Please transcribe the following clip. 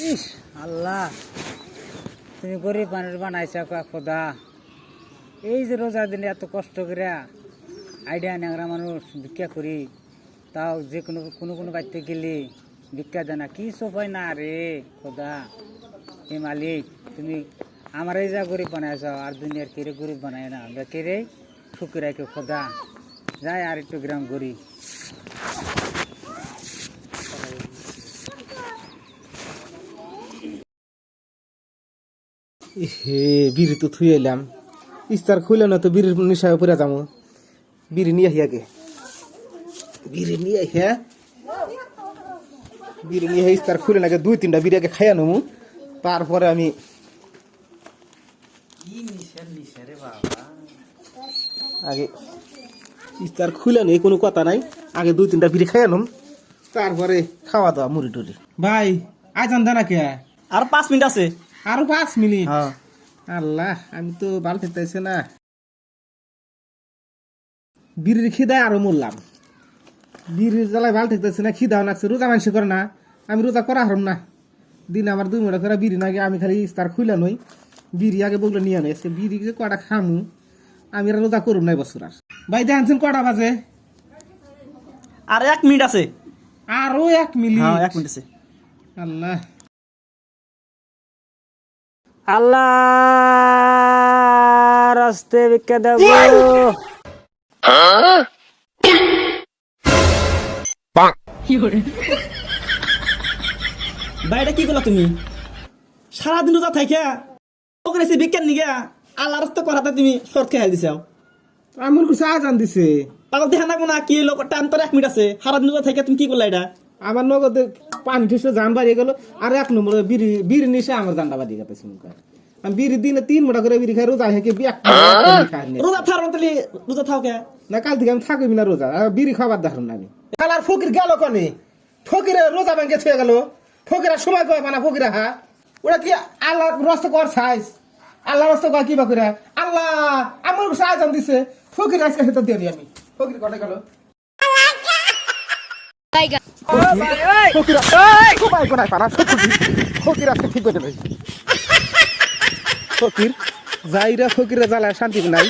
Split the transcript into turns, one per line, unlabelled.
ইস আল্লাহ, তুমি গরিব মানুষ বানাইছ খোদা। এই যে রোজা দিনে এত কষ্ট করে আইডিয়া ন্যাংরা মানুষ ভিক্ষা করি, তাও যে কোনো কোনো কোনো বাড়িতে গেলে ভিক্ষা দেয় না, কি সোফাই না রে খোদা। হে মালিক, তুমি আমার এই যা গরিব বানাইছ আর দুনিয়ার কেড়ে গরিব বানায় না, বেকেরে ঠুকে রাখে খোদা। যাই আর একটু গ্রাম করি।
হে বিড়ি তো থুই এলাম, ইস্তার খুইলে না তো বিড়ির নিশায় পরে যাবো। বিড়ি নিয়ে আহি আগে, বিড়ি নিয়ে আহিয়া বিড়ি নিয়ে ইস্তার খুলে নাকি 2-3টা বিড়ি আগে খাইয়া নেবো, তারপরে আমি আগে ইস্তার খুলে নেই, কোনো কথা নাই। আগে 2-3টা বিড়ি খাইয়া নেব, তারপরে খাওয়া দাওয়া মুড়ি টুড়ি। ভাই আজান দা না কে?
আর 5 মিনিট আছে।
আরো 5 মিনিট?
হ্যাঁ।
আল্লাহ, আমি তো ভালো থাকতেছি না। বিড়ির খিদায় আরো মরলাম। বিড়ির জ্বালায় ভালো থাকতেছি না, খিদাও লাগছে। রোজা মানুষ করে না, আমি রোজা করা হারম না। দিন আমার 2 মিনিট করে বিড়ি নাকি, আমি খালি তার খুইলা নই। বিড়ি আগে বললে নিয়ে নেই, বিড়ি যে কটা খামু, আমি আর রোজা করুম না বছর। আর ভাই দেখছেন কটা বাজে?
আর 1 মিনিট আছে।
আরো 1 মিনিট?
হ্যাঁ 1 মিনিট আছে।
আল্লাহ
আল্লাহ, রাস্তে ভিক্ষা দেব।
ভাইটা কি করলা তুমি? সারাদিন রোজা থাইকা ওখানে এসে বিজ্ঞান নিগা আল্লাহ রাস্তা করাতে তুমি শর্ট খেয়াল দিছাও।
আমার কিছু আজান দিছে।
পাগল দেখা না কোনা কি লোক টাইম তো 1 মিনিট আছে। সারাদিন রোজা থাইকা তুমি কি করলা এটা?
আমার নগদে পানি ঠেসে জান বাড়িয়ে গেল। আর 1 নম্বরে বিড়ি বিড়ি নিশে আমার জানটা বাড়িয়ে গেছে। আমি বিড়ি দিনে 3 মোটা করে বিড়ি খাই, রোজা হেঁকে
রোজা থার তাহলে রোজা থাও কে
না, কাল থেকে আমি থাকবি না রোজা। বিড়ি খাবার দেখুন না আমি। কাল আর ফকির গেল কনে? ফকিরে রোজা ব্যাংকে ছুঁয়ে গেল। ফকিরা সময় কয় মানা ফকিরা, হ্যাঁ ওরা কি আল্লাহ রস্ত কর সাইজ? আল্লাহ রস্ত কয় কি বা করে? আল্লাহ আমার আজান দিছে, ফকির আজকে সেটা দিয়ে আমি। ফকির কটে গেল। ফকির যাইরা ফকিরে জ্বালায় শান্তি নাই।